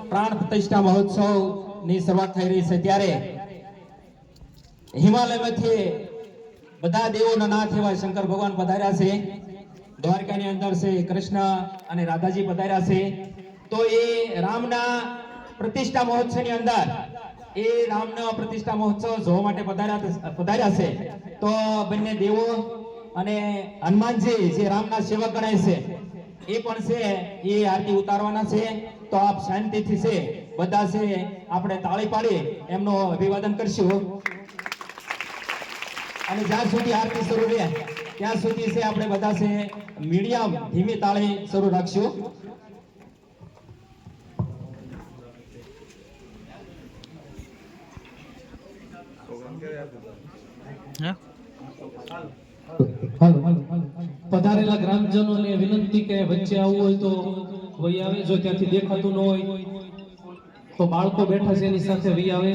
પ્રાણ પ્રતિષ્ઠા મહોત્સવ ની શરૂઆત થઈ રહી છે ત્યારે હિમાલયમાંથી બધા દેવોના નાથ એવા શંકર ભગવાન પધાર્યા છે। દ્વારકાની અંદર છે કૃષ્ણ અને રાધાજી પધાર્યા છે। તો એ રામના પ્રતિષ્ઠા મહોત્સવની અંદર એ રામનો પ્રતિષ્ઠા મહોત્સવ જોવા માટે પધાર્યા છે। તો બંને દેવો અને હનુમાનજી જે રામના સેવક ગણાય છે એ પણ છે એ આરતી ઉતારવાના છે। તો આપ શાંતિથી છે બધા છે આપણે તાળી પાડી એમનો અભિવાદન કરશું અને જ્યાં સુધી આરતી શરૂ રહે ત્યાં સુધી છે આપણે બધા છે મીડિયમ ધીમી તાળી શરૂ રાખશું। પધારેલા ગ્રામજનોને વિનંતી કે વચ્ચે આવવું હોય તો વહી આવે, જો ત્યાંથી દેખાતું ન હોય તો બાળકો બેઠા છે એની સાથે વહી આવે।